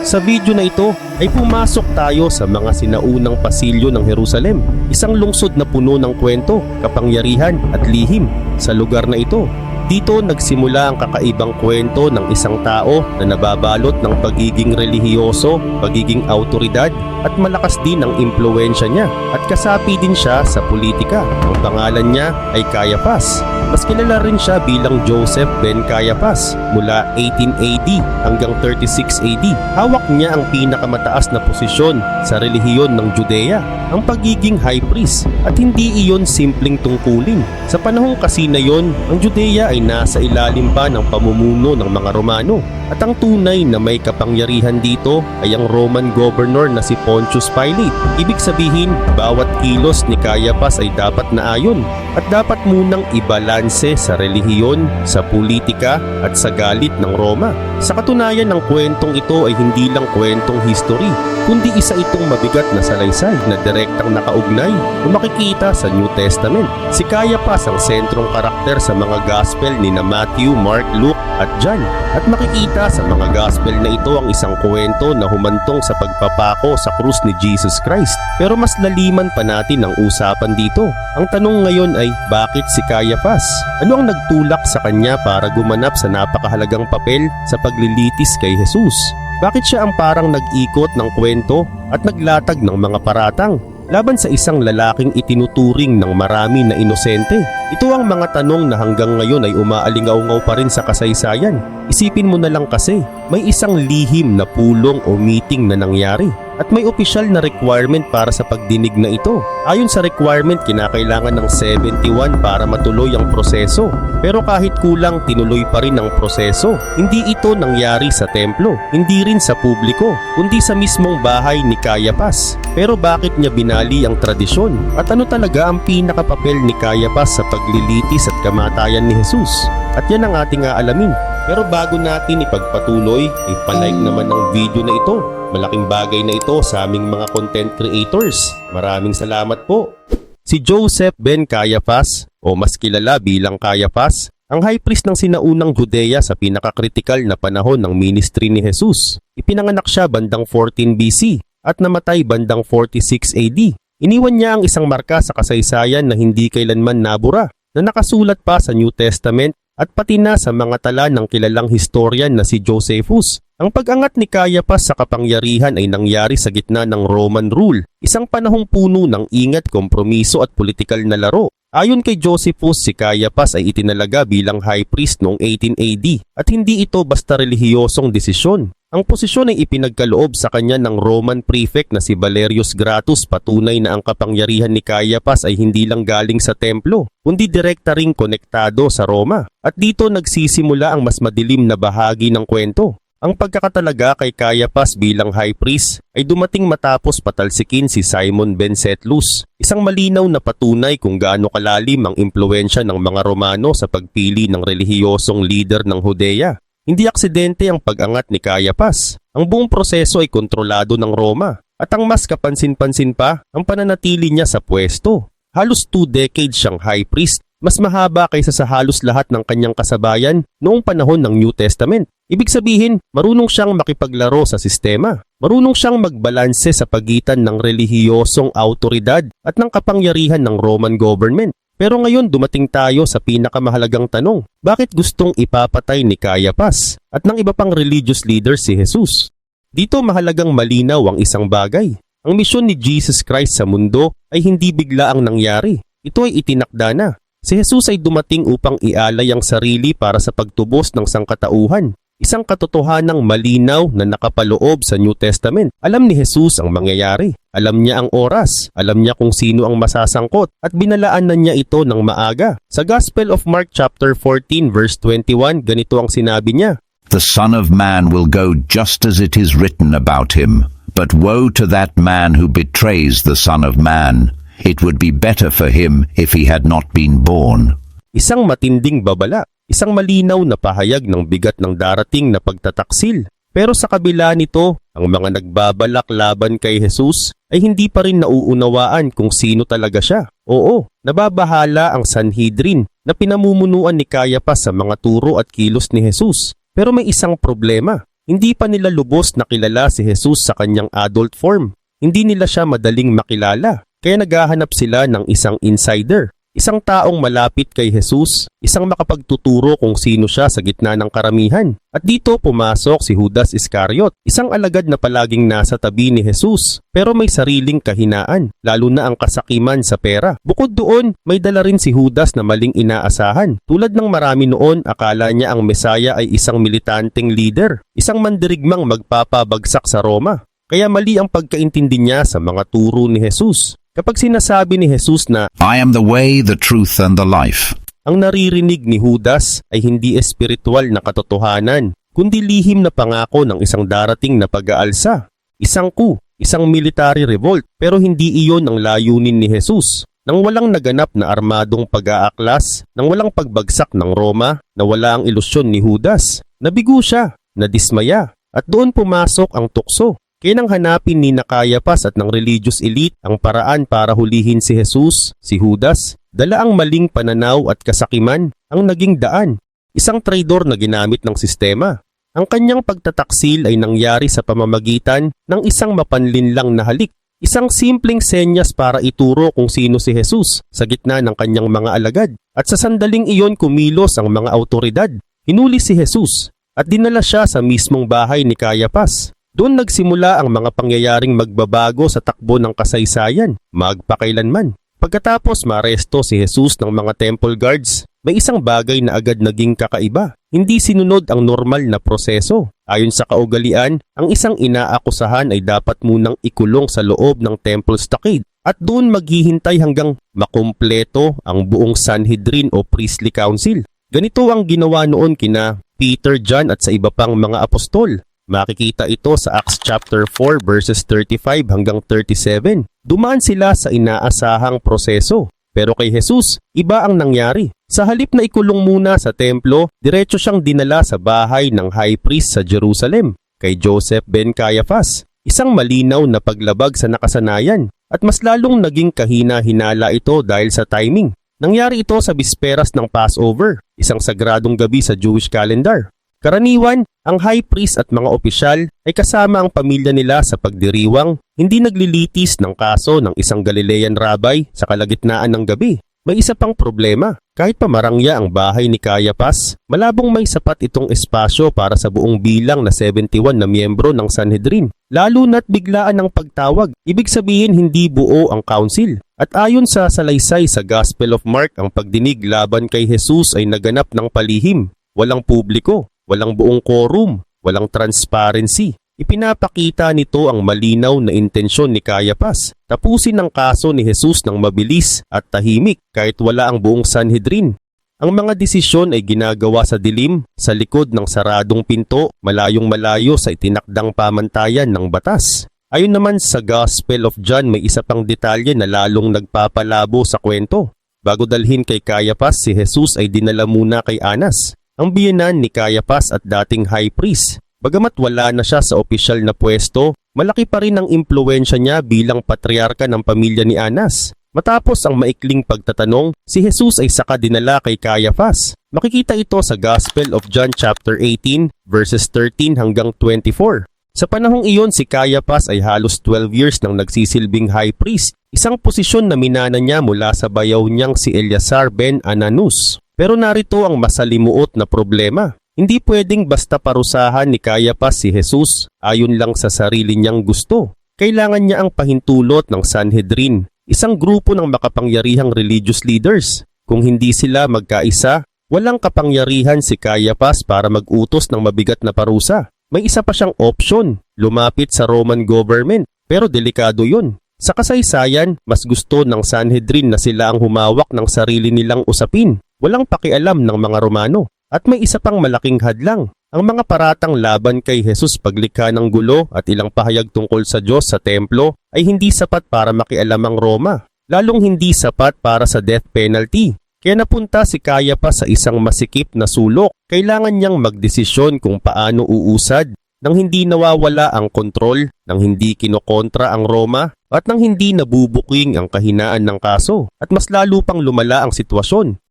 Sa video na ito ay pumasok tayo sa mga sinaunang pasilyo ng Jerusalem, isang lungsod na puno ng kwento, kapangyarihan at lihim. Sa lugar na ito, dito nagsimula ang kakaibang kwento ng isang tao na nababalot ng pagiging relihiyoso, pagiging autoridad at malakas din ang impluwensya niya at kasapi din siya sa politika. Ang pangalan niya ay Caiaphas. Mas kilala rin siya bilang Joseph ben Caiaphas mula 18 AD hanggang 36 AD. Hawak niya ang pinakamataas na posisyon sa relihiyon ng Judea, ang pagiging high priest, at hindi iyon simpleng tungkulin. Sa panahong kasi na yon, ang Judea ay nasa ilalim pa ng pamumuno ng mga Romano at ang tunay na may kapangyarihan dito ay ang Roman governor na si Pontius Pilate. Ibig sabihin, bawat kilos ni Caiaphas ay dapat naayon at dapat munang ibalanse sa relihiyon, sa politika at sa galit ng Roma. Sa katunayan, ng kwentong ito ay hindi lang kwentong history, kundi isa itong mabigat na salaysay na direktang nakaugnay o makikita sa New Testament. Si Caiaphas ang sentrong karakter sa mga gospel ni na Matthew, Mark, Luke at John, at makikita sa mga gospel na ito ang isang kwento na humantong sa pagpapako sa krus ni Jesus Christ. Pero mas laliman pa natin ang usapan dito. Ang tanong ngayon ay, bakit si Caiaphas? Ano ang nagtulak sa kanya para gumanap sa napakahalagang papel sa paglilitis kay Jesus? Bakit siya ang parang nag-ikot ng kwento at naglatag ng mga paratang laban sa isang lalaking itinuturing ng marami na inosente? Ito ang mga tanong na hanggang ngayon ay umaalingaw-ngaw pa rin sa kasaysayan. Isipin mo na lang kasi, may isang lihim na pulong o meeting na nangyari at may opisyal na requirement para sa pagdinig na ito. Ayon sa requirement, kinakailangan ng 71 para matuloy ang proseso. Pero kahit kulang, tinuloy pa rin ang proseso. Hindi ito nangyari sa templo, hindi rin sa publiko, kundi sa mismong bahay ni Caiaphas. Pero bakit niya binali ang tradisyon? At ano talaga ang pinakapapel ni Caiaphas sa paglilitis at kamatayan ni Jesus? At yan ang ating aalamin. Pero bago natin ipagpatuloy, ipalike naman ang video na ito. Malaking bagay na ito sa aming mga content creators. Maraming salamat po. Si Joseph ben Caiaphas, o mas kilala bilang Caiaphas, ang high priest ng sinaunang Judea sa pinakakritikal na panahon ng ministry ni Jesus. Ipinanganak siya bandang 14 BC at namatay bandang 46 AD. Iniwan niya ang isang marka sa kasaysayan na hindi kailanman nabura, na nakasulat pa sa New Testament at pati na sa mga tala ng kilalang historian na si Josephus. Ang pag-angat ni Caiaphas sa kapangyarihan ay nangyari sa gitna ng Roman rule, isang panahong puno ng ingat, kompromiso at politikal na laro. Ayon kay Josephus, si Caiaphas ay itinalaga bilang high priest noong 18 AD at hindi ito basta relihiyosong desisyon. Ang posisyon ay ipinagkaloob sa kanya ng Roman prefect na si Valerius Gratus, patunay na ang kapangyarihan ni Caiaphas ay hindi lang galing sa templo, kundi direkta ring konektado sa Roma. At dito nagsisimula ang mas madilim na bahagi ng kwento. Ang pagkakatalaga kay Caiaphas bilang high priest ay dumating matapos patalsikin si Simon ben Setlus, isang malinaw na patunay kung gaano kalalim ang impluwensya ng mga Romano sa pagpili ng relihiyosong leader ng Judea. Hindi aksidente ang pag-angat ni Caiaphas. Ang buong proseso ay kontrolado ng Roma. At ang mas kapansin-pansin pa, ang pananatili niya sa pwesto. Halos 2 decades siyang high priest, mas mahaba kaysa sa halos lahat ng kanyang kasabayan noong panahon ng New Testament. Ibig sabihin, marunong siyang makipaglaro sa sistema. Marunong siyang magbalanse sa pagitan ng relihiyosong autoridad at ng kapangyarihan ng Roman government. Pero ngayon dumating tayo sa pinakamahalagang tanong. Bakit gustong ipapatay ni Caiaphas at ng iba pang religious leaders si Jesus? Dito mahalagang malinaw ang isang bagay. Ang misyon ni Jesus Christ sa mundo ay hindi bigla ang nangyari. Ito ay itinakda na. Si Jesus ay dumating upang ialay ang sarili para sa pagtubos ng sangkatauhan. Isang katotohanang malinaw na nakapaloob sa New Testament. Alam ni Jesus ang mangyayari. Alam niya ang oras. Alam niya kung sino ang masasangkot at binalaan na niya ito ng maaga. Sa Gospel of Mark chapter 14 verse 21, ganito ang sinabi niya. The Son of Man will go just as it is written about him. But woe to that man who betrays the Son of Man. It would be better for him if he had not been born. Isang matinding babala. Isang malinaw na pahayag ng bigat ng darating na pagtataksil. Pero sa kabila nito, ang mga nagbabalak laban kay Jesus ay hindi pa rin nauunawaan kung sino talaga siya. Oo, nababahala ang Sanhedrin na pinamumunuan ni Caiaphas sa mga turo at kilos ni Jesus. Pero may isang problema. Hindi pa nila lubos na kilala si Jesus sa kanyang adult form. Hindi nila siya madaling makilala, kaya naghahanap sila ng isang insider. Isang taong malapit kay Jesus, isang makapagtuturo kung sino siya sa gitna ng karamihan. At dito pumasok si Judas Iscariot, isang alagad na palaging nasa tabi ni Jesus, pero may sariling kahinaan, lalo na ang kasakiman sa pera. Bukod doon, may dala rin si Judas na maling inaasahan. Tulad ng marami noon, akala niya ang Mesaya ay isang militanteng leader, isang mandirigmang magpapabagsak sa Roma. Kaya mali ang pagkaintindi niya sa mga turo ni Jesus. Kapag sinasabi ni Jesus na, I am the way, the truth, and the life, ang naririnig ni Judas ay hindi espiritual na katotohanan, kundi lihim na pangako ng isang darating na pag-aalsa. Isang coup, isang military revolt, pero hindi iyon ang layunin ni Jesus. Nang walang naganap na armadong pag-aaklas, nang walang pagbagsak ng Roma, na wala ang ilusyon ni Judas, nabigo siya, nadismaya, at doon pumasok ang tukso. Kaya nang hanapin ni Cayapas at ng religious elite ang paraan para hulihin si Jesus, si Judas, dala ang maling pananaw at kasakiman ang naging daan. Isang traidor na ginamit ng sistema. Ang kanyang pagtataksil ay nangyari sa pamamagitan ng isang mapanlinlang na halik. Isang simpleng senyas para ituro kung sino si Jesus sa gitna ng kanyang mga alagad. At sa sandaling iyon kumilos ang mga autoridad. Hinuli si Jesus at dinala siya sa mismong bahay ni Cayapas. Doon nagsimula ang mga pangyayaring magbabago sa takbo ng kasaysayan, magpakailanman. Pagkatapos maaresto si Jesus ng mga temple guards, may isang bagay na agad naging kakaiba. Hindi sinunod ang normal na proseso. Ayon sa kaugalian, ang isang inaakusahan ay dapat munang ikulong sa loob ng temple stockade at doon maghihintay hanggang makumpleto ang buong Sanhedrin o priestly council. Ganito ang ginawa noon kina Peter, John at sa iba pang mga apostol. Makikita ito sa Acts chapter 4 verses 35 hanggang 37. Dumaan sila sa inaasahang proseso. Pero kay Jesus, iba ang nangyari. Sa halip na ikulong muna sa templo, diretso siyang dinala sa bahay ng high priest sa Jerusalem, kay Joseph ben Caiaphas. Isang malinaw na paglabag sa nakasanayan at mas lalong naging kahina-hinala ito dahil sa timing. Nangyari ito sa bisperas ng Passover, isang sagradong gabi sa Jewish calendar. Karaniwan, ang high priest at mga opisyal ay kasama ang pamilya nila sa pagdiriwang, hindi naglilitis ng kaso ng isang Galilean rabbi sa kalagitnaan ng gabi. May isa pang problema, kahit pamarangya ang bahay ni Cayapas, malabong may sapat itong espasyo para sa buong bilang na 71 na miyembro ng Sanhedrin. Lalo na't biglaan ang pagtawag, ibig sabihin hindi buo ang council. At ayon sa salaysay sa Gospel of Mark, ang pagdinig laban kay Jesus ay naganap ng palihim, walang publiko. Walang buong quorum, walang transparency. Ipinapakita nito ang malinaw na intensyon ni Cayapas. Tapusin ang kaso ni Jesus ng mabilis at tahimik kahit wala ang buong Sanhedrin. Ang mga desisyon ay ginagawa sa dilim, sa likod ng saradong pinto, malayong malayo sa itinakdang pamantayan ng batas. Ayon naman sa Gospel of John, may isa pang detalye na lalong nagpapalabo sa kwento. Bago dalhin kay Cayapas, si Jesus ay dinala muna kay Anas, ang biyenan ni Cayapas at dating high priest. Bagamat wala na siya sa opisyal na pwesto, malaki pa rin ang impluwensya niya bilang patriarka ng pamilya ni Anas. Matapos ang maikling pagtatanong, si Jesus ay saka dinala kay Cayapas. Makikita ito sa Gospel of John chapter 18 verses 13 hanggang 24. Sa panahong iyon, si Cayapas ay halos 12 years nang nagsisilbing high priest, isang posisyon na minana niya mula sa bayaw niyang si Eleazar ben Ananus. Pero narito ang masalimuot na problema. Hindi pwedeng basta parusahan ni Cayapas si Jesus ayon lang sa sarili niyang gusto. Kailangan niya ang pahintulot ng Sanhedrin, isang grupo ng makapangyarihang religious leaders. Kung hindi sila magkaisa, walang kapangyarihan si Cayapas para mag-utos ng mabigat na parusa. May isa pa siyang option, lumapit sa Roman government. Pero delikado yun. Sa kasaysayan, mas gusto ng Sanhedrin na sila ang humawak ng sarili nilang usapin. Walang pakialam ng mga Romano. At may isa pang malaking hadlang. Ang mga paratang laban kay Jesus paglikha ng gulo at ilang pahayag tungkol sa Diyos sa templo ay hindi sapat para makialam ang Roma. Lalong hindi sapat para sa death penalty. Kaya napunta si Cayapas sa isang masikip na sulok. Kailangan niyang magdesisyon kung paano uusad nang hindi nawawala ang kontrol, nang hindi kinokontra ang Roma, at nang hindi nabubuking ang kahinaan ng kaso, at mas lalo pang lumala ang sitwasyon.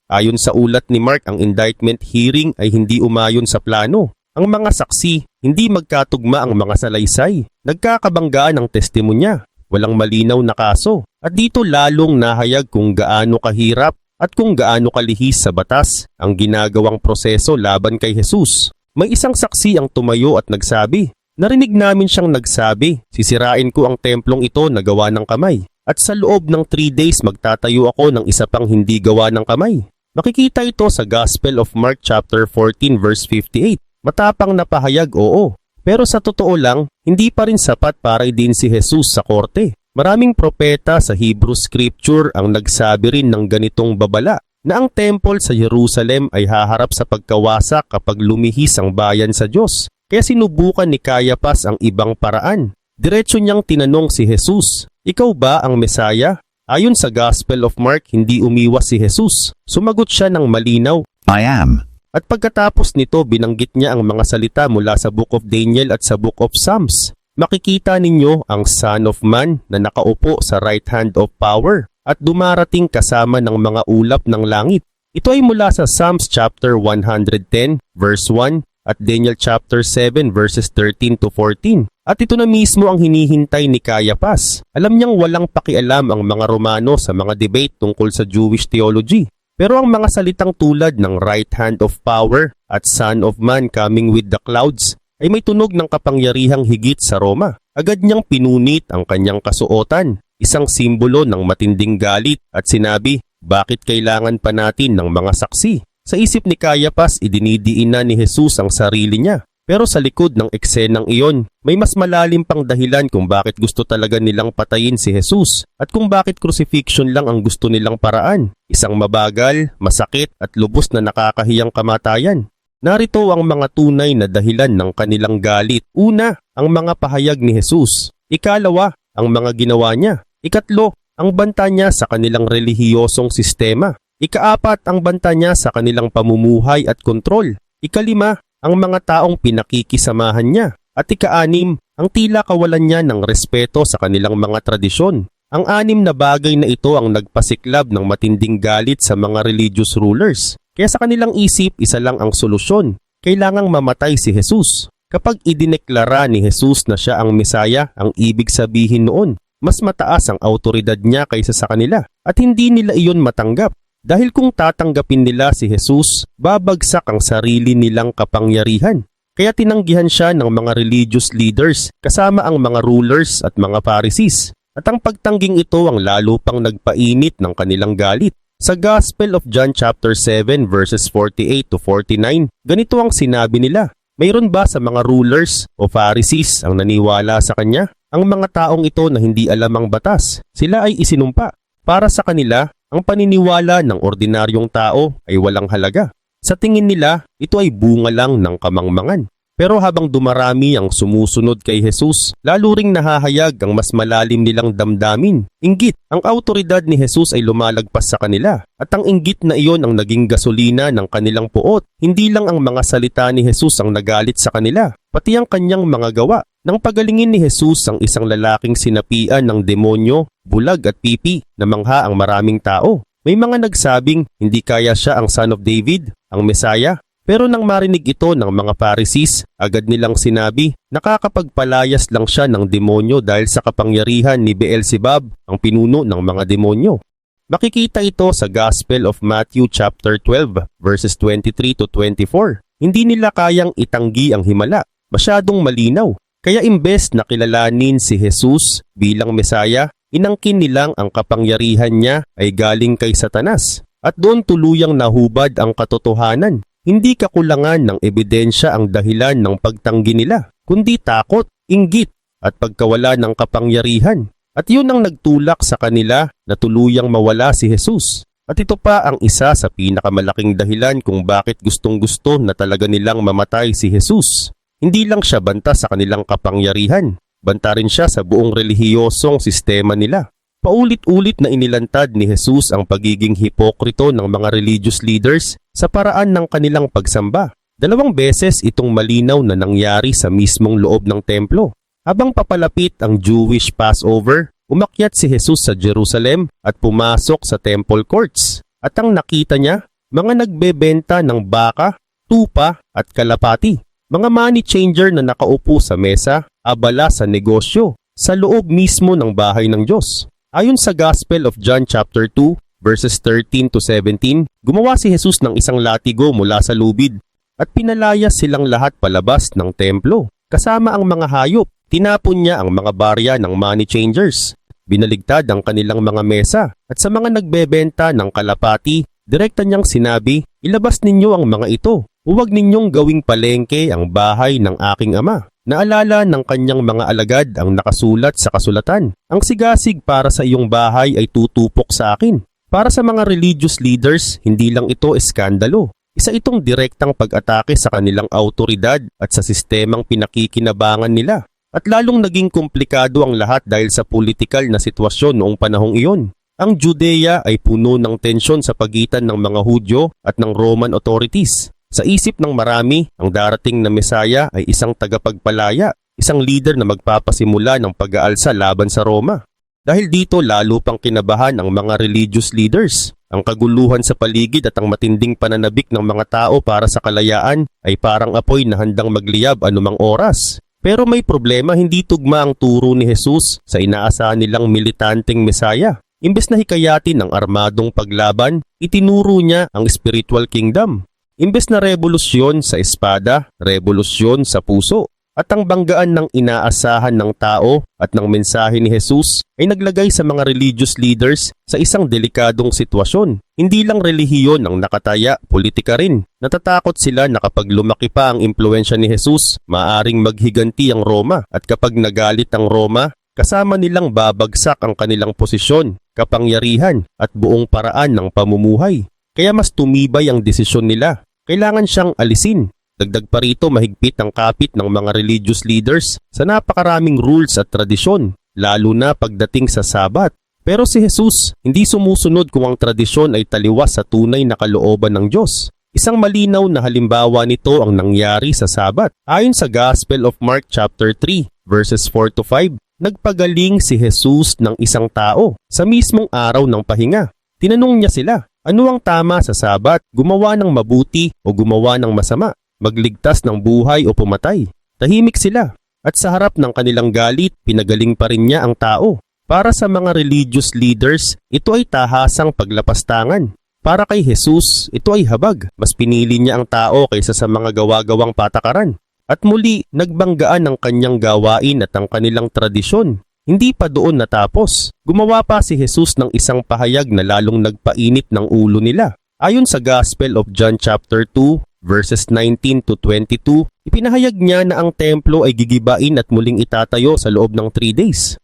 Ayon sa ulat ni Mark, ang indictment hearing ay hindi umayon sa plano. Ang mga saksi, hindi magkatugma ang mga salaysay. Nagkakabanggaan ang testimonya. Walang malinaw na kaso. At dito lalong nahayag kung gaano kahirap at kung gaano kalihis sa batas ang ginagawang proseso laban kay Jesus. May isang saksi ang tumayo at nagsabi, "Narinig namin siyang nagsabi, sisirain ko ang templong ito na gawa ng kamay. At sa loob ng 3 days magtatayo ako ng isa pang hindi gawa ng kamay." Makikita ito sa Gospel of Mark chapter 14 verse 58. Matapang na pahayag, oo. Pero sa totoo lang, hindi pa rin sapat para din si Jesus sa korte. Maraming propeta sa Hebrew Scripture ang nagsabi rin ng ganitong babala na ang temple sa Jerusalem ay haharap sa pagkawasak kapag lumihis ang bayan sa Diyos. Kaya sinubukan ni Caiaphas ang ibang paraan. Diretso niyang tinanong si Jesus, "Ikaw ba ang Mesaya?" Ayon sa Gospel of Mark, hindi umiwas si Jesus. Sumagot siya ng malinaw. I am. At pagkatapos nito, binanggit niya ang mga salita mula sa Book of Daniel at sa Book of Psalms. Makikita ninyo ang Son of Man na nakaupo sa right hand of power at dumarating kasama ng mga ulap ng langit. Ito ay mula sa Psalms chapter 110 verse 1 at Daniel chapter 7 verses 13 to 14. At ito na mismo ang hinihintay ni Caiaphas. Alam niyang walang pakialam ang mga Romano sa mga debate tungkol sa Jewish theology. Pero ang mga salitang tulad ng right hand of power at Son of Man coming with the clouds ay may tunog ng kapangyarihang higit sa Roma. Agad niyang pinunit ang kanyang kasuotan, isang simbolo ng matinding galit, at sinabi, "Bakit kailangan pa natin ng mga saksi?" Sa isip ni Caiaphas, idinidiin na ni Jesus ang sarili niya. Pero sa likod ng eksenang iyon, may mas malalim pang dahilan kung bakit gusto talaga nilang patayin si Jesus at kung bakit crucifixion lang ang gusto nilang paraan. Isang mabagal, masakit at lubos na nakakahiyang kamatayan. Narito ang mga tunay na dahilan ng kanilang galit. Una, ang mga pahayag ni Jesus. Ikalawa, ang mga ginawa niya. Ikatlo, ang banta niya sa kanilang relihiyosong sistema. Ikaapat, ang banta niya sa kanilang pamumuhay at kontrol. Ikalima, ang mga taong pinakikisamahan niya. At ikaanim, ang tila kawalan niya ng respeto sa kanilang mga tradisyon. Ang anim na bagay na ito ang nagpasiklab ng matinding galit sa mga religious rulers. Kaya sa kanilang isip, isa lang ang solusyon. Kailangang mamatay si Jesus. Kapag idineklara ni Jesus na siya ang Mesaya, ang ibig sabihin noon, mas mataas ang autoridad niya kaysa sa kanila. At hindi nila iyon matanggap. Dahil kung tatanggapin nila si Jesus, babagsak ang sarili nilang kapangyarihan. Kaya tinanggihan siya ng mga religious leaders kasama ang mga rulers at mga Pharisees. At ang pagtangging ito ang lalo pang nagpainit ng kanilang galit. Sa Gospel of John chapter 7 verses 48 to 49, ganito ang sinabi nila, "Mayroon ba sa mga rulers o Pharisees ang naniwala sa kanya? Ang mga taong ito na hindi alam ang batas, sila ay isinumpa. Para sa kanila, ang paniniwala ng ordinaryong tao ay walang halaga. Sa tingin nila, ito ay bunga lang ng kamangmangan." Pero habang dumarami ang sumusunod kay Jesus, lalo ring nahahayag ang mas malalim nilang damdamin. Inggit, ang autoridad ni Jesus ay lumalagpas sa kanila. At ang inggit na iyon ang naging gasolina ng kanilang puot. Hindi lang ang mga salita ni Jesus ang nagalit sa kanila, pati ang kanyang mga gawa. Nang pagalingin ni Jesus ang isang lalaking sinapian ng demonyo, bulag at pipi, namangha ang maraming tao. May mga nagsabing hindi kaya siya ang Son of David, ang Mesaya. Pero nang marinig ito ng mga Pharisees, agad nilang sinabi, nakakapagpalayas lang siya ng demonyo dahil sa kapangyarihan ni Beelzebub, ang pinuno ng mga demonyo. Makikita ito sa Gospel of Matthew chapter 12 verses 23 to 24. Hindi nila kayang itanggi ang himala, masyadong malinaw. Kaya imbes na kilalanin si Jesus bilang Mesaya, inangkin nilang ang kapangyarihan niya ay galing kay Satanas. At doon tuluyang nahubad ang katotohanan. Hindi kakulangan ng ebidensya ang dahilan ng pagtanggi nila, kundi takot, inggit, at pagkawala ng kapangyarihan. At yun ang nagtulak sa kanila na tuluyang mawala si Jesus. At ito pa ang isa sa pinakamalaking dahilan kung bakit gustong-gusto na talaga nilang mamatay si Jesus. Hindi lang siya banta sa kanilang kapangyarihan, banta rin siya sa buong relihiyosong sistema nila. Paulit-ulit na inilantad ni Jesus ang pagiging hipokrito ng mga religious leaders sa paraan ng kanilang pagsamba. 2 beses itong malinaw na nangyari sa mismong loob ng templo. Habang papalapit ang Jewish Passover, umakyat si Jesus sa Jerusalem at pumasok sa temple courts. At ang nakita niya, mga nagbebenta ng baka, tupa at kalapati. Mga money changer na nakaupo sa mesa, abala sa negosyo, sa loob mismo ng bahay ng Diyos. Ayon sa Gospel of John chapter 2, verses 13 to 17, gumawa si Jesus ng isang latigo mula sa lubid at pinalayas silang lahat palabas ng templo. Kasama ang mga hayop, tinapon niya ang mga barya ng money changers. Binaligtad ang kanilang mga mesa at sa mga nagbebenta ng kalapati, direkta niyang sinabi, ilabas ninyo ang mga ito. Huwag ninyong gawing palengke ang bahay ng aking ama. Naalala ng kanyang mga alagad ang nakasulat sa kasulatan. Ang sigasig para sa iyong bahay ay tutupok sa akin. Para sa mga religious leaders, hindi lang ito eskandalo. Isa itong direktang pag-atake sa kanilang autoridad at sa sistemang pinakikinabangan nila. At lalong naging komplikado ang lahat dahil sa politikal na sitwasyon noong panahong iyon. Ang Judea ay puno ng tensyon sa pagitan ng mga Hudyo at ng Roman authorities. Sa isip ng marami, ang darating na Mesaya ay isang tagapagpalaya, isang leader na magpapasimula ng pag-aalsa laban sa Roma. Dahil dito lalo pang kinabahan ang mga religious leaders. Ang kaguluhan sa paligid at ang matinding pananabik ng mga tao para sa kalayaan ay parang apoy na handang magliyab anumang oras. Pero may problema, hindi tugma ang turo ni Jesus sa inaasahan nilang militanteng Mesaya. Imbes na hikayatin ang armadong paglaban, itinuro niya ang spiritual kingdom. Imbes na revolusyon sa espada, revolusyon sa puso. At ang banggaan ng inaasahan ng tao at ng mensahe ni Jesus ay naglagay sa mga religious leaders sa isang delikadong sitwasyon. Hindi lang relihiyon ang nakataya, politika rin. Natatakot sila na kapag lumaki pa ang impluensya ni Jesus, maaring maghiganti ang Roma at kapag nagalit ang Roma, kasama nilang babagsak ang kanilang posisyon, kapangyarihan at buong paraan ng pamumuhay. Kaya mas tumibay ang desisyon nila. Kailangan siyang alisin. Dagdag pa rito, mahigpit ang kapit ng mga religious leaders sa napakaraming rules at tradisyon, lalo na pagdating sa Sabat. Pero si Jesus hindi sumusunod kung ang tradisyon ay taliwas sa tunay na kalooban ng Diyos. Isang malinaw na halimbawa nito ang nangyari sa Sabat. Ayon sa Gospel of Mark chapter 3, verses 4 to 5, nagpagaling si Jesus ng isang tao sa mismong araw ng pahinga. Tinanong niya sila, ano ang tama sa Sabat? Gumawa ng mabuti o gumawa ng masama? Magligtas ng buhay o pumatay? Tahimik sila. At sa harap ng kanilang galit, pinagaling pa rin niya ang tao. Para sa mga religious leaders, ito ay tahasang paglapastangan. Para kay Jesus, ito ay habag. Mas pinili niya ang tao kaysa sa mga gawa-gawang patakaran. At muli, nagbanggaan ang kanyang gawain at ang kanilang tradisyon. Hindi pa doon natapos. Gumawa pa si Jesus ng isang pahayag na lalong nagpainit ng ulo nila. Ayon sa Gospel of John chapter 2, verses 19 to 22, ipinahayag niya na ang templo ay gigibain at muling itatayo sa loob ng 3 days.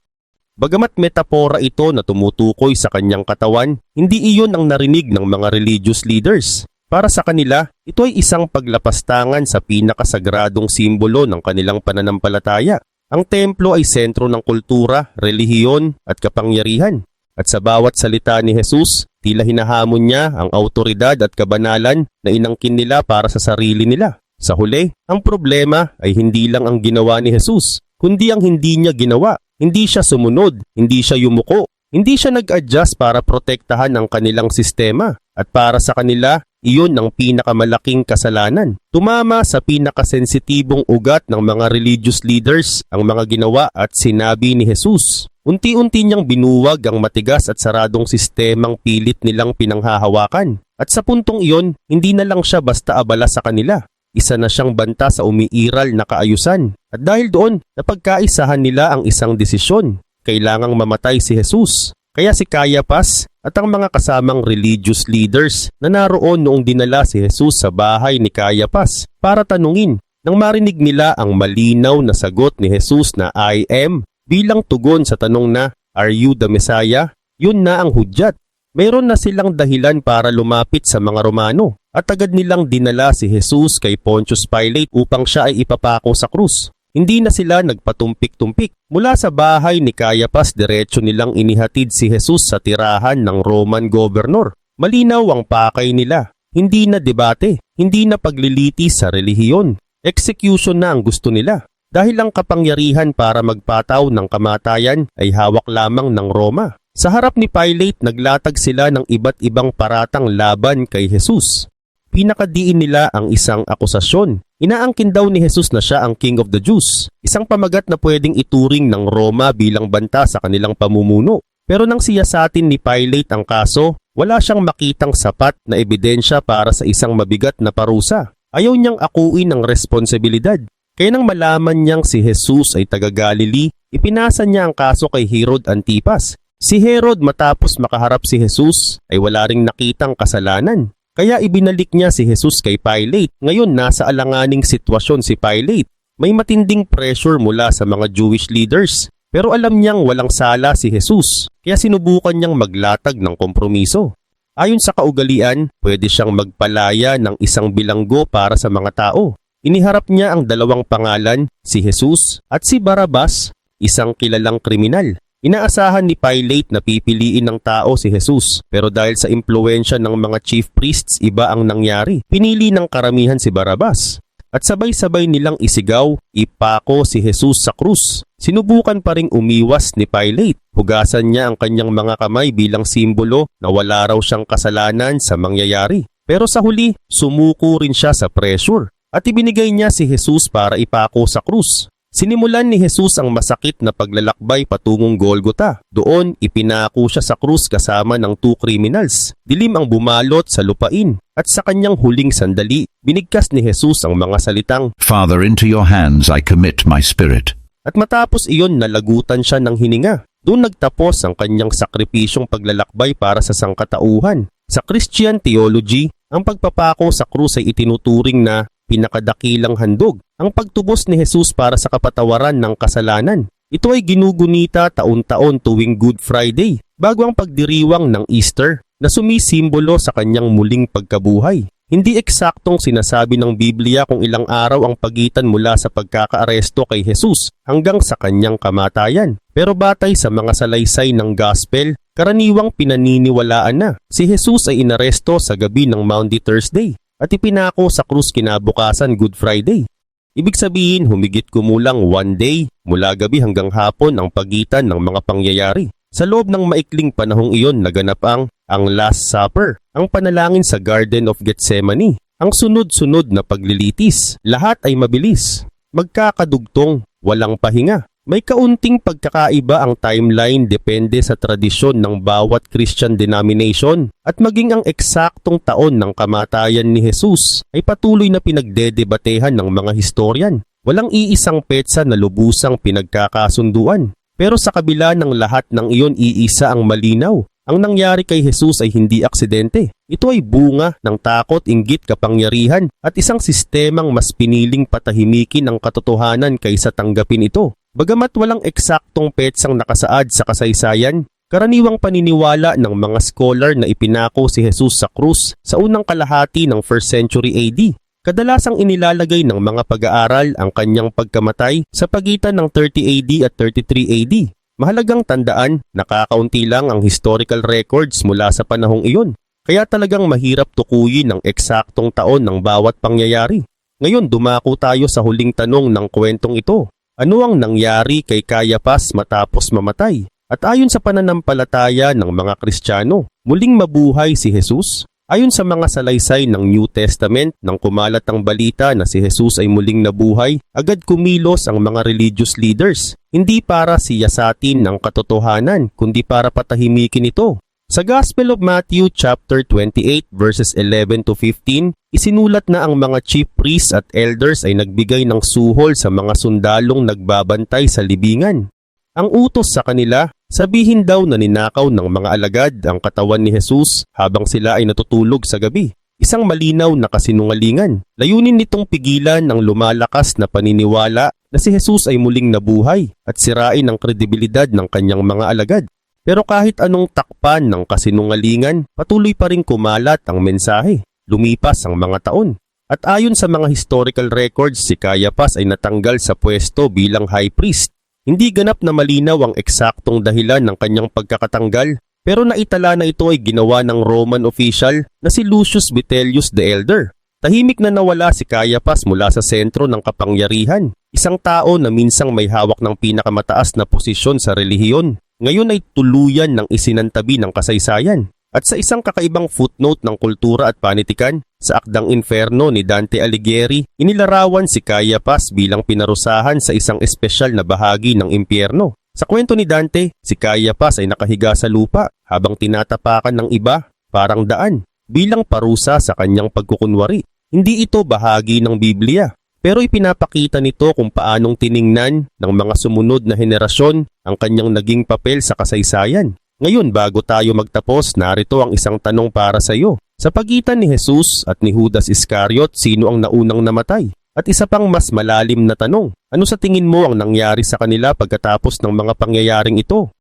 Bagamat metapora ito na tumutukoy sa kanyang katawan, hindi iyon ang narinig ng mga religious leaders. Para sa kanila, ito ay isang paglapastangan sa pinakasagradong simbolo ng kanilang pananampalataya. Ang templo ay sentro ng kultura, relihiyon at kapangyarihan. At sa bawat salita ni Jesus, tila hinahamon niya ang autoridad at kabanalan na inangkin nila para sa sarili nila. Sa huli, ang problema ay hindi lang ang ginawa ni Jesus, kundi ang hindi niya ginawa. Hindi siya sumunod, hindi siya yumuko, hindi siya nag-adjust para protektahan ang kanilang sistema. At para sa kanila, iyon ang pinakamalaking kasalanan. Tumama sa pinakasensitibong ugat ng mga religious leaders ang mga ginawa at sinabi ni Jesus. Unti-unti niyang binuwag ang matigas at saradong sistemang pilit nilang pinanghahawakan. At sa puntong iyon, hindi na lang siya basta abala sa kanila. Isa na siyang banta sa umiiral na kaayusan. At dahil doon, napagkaisahan nila ang isang desisyon. Kailangang mamatay si Jesus. Kaya si Caiaphas at ang mga kasamang religious leaders na naroon noong dinala si Jesus sa bahay ni Caiaphas para tanungin. Nang marinig nila ang malinaw na sagot ni Jesus na I am, bilang tugon sa tanong na, are you the Messiah? Yun na ang hudyat. Mayroon na silang dahilan para lumapit sa mga Romano at agad nilang dinala si Jesus kay Pontius Pilate upang siya ay ipapako sa krus. Hindi na sila nagpatumpik-tumpik. Mula sa bahay ni Caiaphas, diretso nilang inihatid si Jesus sa tirahan ng Roman governor. Malinaw ang pakay nila. Hindi na debate, hindi na pagliliti sa relihiyon. Execution na ang gusto nila. Dahil ang kapangyarihan para magpataw ng kamatayan ay hawak lamang ng Roma. Sa harap ni Pilate, naglatag sila ng iba't ibang paratang laban kay Jesus. Pinakadiin nila ang isang akusasyon. Inaangkin daw ni Jesus na siya ang King of the Jews, isang pamagat na pwedeng ituring ng Roma bilang banta sa kanilang pamumuno. Pero nang siyasatin ni Pilate ang kaso, wala siyang makitang sapat na ebidensya para sa isang mabigat na parusa. Ayaw niyang akuin ang responsibilidad. Kaya nang malaman niyang si Jesus ay taga-Galilee, ipinasa niya ang kaso kay Herod Antipas. Si Herod matapos makaharap si Jesus ay wala ring nakitang kasalanan. Kaya ibinalik niya si Jesus kay Pilate. Ngayon nasa alanganing sitwasyon si Pilate. May matinding pressure mula sa mga Jewish leaders. Pero alam niyang walang sala si Jesus. Kaya sinubukan niyang maglatag ng kompromiso. Ayon sa kaugalian, pwede siyang magpalaya ng isang bilanggo para sa mga tao. Iniharap niya ang dalawang pangalan, si Jesus at si Barabas, isang kilalang kriminal. Inaasahan ni Pilate na pipiliin ng tao si Jesus, pero dahil sa impluwensya ng mga chief priests, iba ang nangyari. Pinili ng karamihan si Barabas. At sabay-sabay nilang isigaw, ipako si Jesus sa krus. Sinubukan pa ring umiwas ni Pilate. Hugasan niya ang kanyang mga kamay bilang simbolo na wala raw siyang kasalanan sa mangyayari. Pero sa huli, sumuko rin siya sa pressure. At ibinigay niya si Jesus para ipako sa krus. Sinimulan ni Jesus ang masakit na paglalakbay patungong Golgota. Doon, ipinako siya sa krus kasama ng 2 criminals. Dilim ang bumalot sa lupain. At sa kanyang huling sandali, binigkas ni Jesus ang mga salitang, Father, into your hands I commit my spirit. At matapos iyon, nalagutan siya ng hininga. Doon nagtapos ang kanyang sakripisyong paglalakbay para sa sangkatauhan. Sa Christian theology, ang pagpapako sa krus ay itinuturing na pinakadakilang handog, ang pagtubos ni Jesus para sa kapatawaran ng kasalanan. Ito ay ginugunita taon-taon tuwing Good Friday, bago ang pagdiriwang ng Easter, na sumisimbolo sa kanyang muling pagkabuhay. Hindi eksaktong sinasabi ng Biblia kung ilang araw ang pagitan mula sa pagkakaaresto kay Jesus hanggang sa kanyang kamatayan. Pero batay sa mga salaysay ng Gospel, karaniwang pinaniniwalaan na si Jesus ay inaresto sa gabi ng Maundy Thursday at ipinako sa krus kinabukasan Good Friday. Ibig sabihin, humigit kumulang 1 day mula gabi hanggang hapon ang pagitan ng mga pangyayari. Sa loob ng maikling panahong iyon naganap ang Last Supper, ang panalangin sa Garden of Gethsemane, ang sunod-sunod na paglilitis. Lahat ay mabilis, magkakadugtong, walang pahinga. May kaunting pagkakaiba ang timeline depende sa tradisyon ng bawat Christian denomination at maging ang eksaktong taon ng kamatayan ni Jesus ay patuloy na pinagdedebatehan ng mga historian. Walang iisang petsa na lubusang pinagkakasunduan. Pero sa kabila ng lahat ng iyon, iisa ang malinaw. Ang nangyari kay Jesus ay hindi aksidente. Ito ay bunga ng takot, inggit, kapangyarihan at isang sistemang mas piniling patahimikin ang katotohanan kaysa tanggapin ito. Bagamat walang eksaktong petsang nakasaad sa kasaysayan, karaniwang paniniwala ng mga scholar na ipinako si Jesus sa krus sa unang kalahati ng 1st century AD. Kadalasang inilalagay ng mga pag-aaral ang kanyang pagkamatay sa pagitan ng 30 AD at 33 AD. Mahalagang tandaan, nakakaunti lang ang historical records mula sa panahong iyon. Kaya talagang mahirap tukuyin ang eksaktong taon ng bawat pangyayari. Ngayon dumako tayo sa huling tanong ng kwentong ito. Ano ang nangyari kay Caiaphas matapos mamatay? At ayon sa pananampalataya ng mga Kristiyano, muling mabuhay si Jesus? Ayon sa mga salaysay ng New Testament, nang kumalat ang balita na si Jesus ay muling nabuhay, agad kumilos ang mga religious leaders. Hindi para siyasatin ng katotohanan, kundi para patahimikin ito. Sa Gospel of Matthew chapter 28 verses 11 to 15, isinulat na ang mga chief priests at elders ay nagbigay ng suhol sa mga sundalong nagbabantay sa libingan. Ang utos sa kanila, sabihin daw na ninakaw ng mga alagad ang katawan ni Jesus habang sila ay natutulog sa gabi. Isang malinaw na kasinungalingan. Layunin nitong pigilan ang lumalakas na paniniwala na si Jesus ay muling nabuhay at sirain ang kredibilidad ng kanyang mga alagad. Pero kahit anong takpan ng kasinungalingan, patuloy pa rin kumalat ang mensahe. Lumipas ang mga taon. At ayon sa mga historical records, si Caiaphas ay natanggal sa pwesto bilang high priest. Hindi ganap na malinaw ang eksaktong dahilan ng kanyang pagkakatanggal, pero naitala na ito ay ginawa ng Roman official na si Lucius Vitellius the Elder. Tahimik na nawala si Caiaphas mula sa sentro ng kapangyarihan, isang tao na minsang may hawak ng pinakamataas na posisyon sa relihiyon. Ngayon ay tuluyan ng isinantabi ng kasaysayan. At sa isang kakaibang footnote ng kultura at panitikan, sa Akdang Inferno ni Dante Alighieri, inilarawan si Cayapas bilang pinarusahan sa isang espesyal na bahagi ng impyerno. Sa kwento ni Dante, si Cayapas ay nakahiga sa lupa habang tinatapakan ng iba, parang daan, bilang parusa sa kanyang pagkukunwari. Hindi ito bahagi ng Biblia, pero ipinapakita nito kung paanong tiningnan ng mga sumunod na henerasyon ang kanyang naging papel sa kasaysayan. Ngayon, bago tayo magtapos, narito ang isang tanong para sa iyo. Sa pagitan ni Jesus at ni Judas Iscariot, sino ang naunang namatay? At isa pang mas malalim na tanong, ano sa tingin mo ang nangyari sa kanila pagkatapos ng mga pangyayaring ito?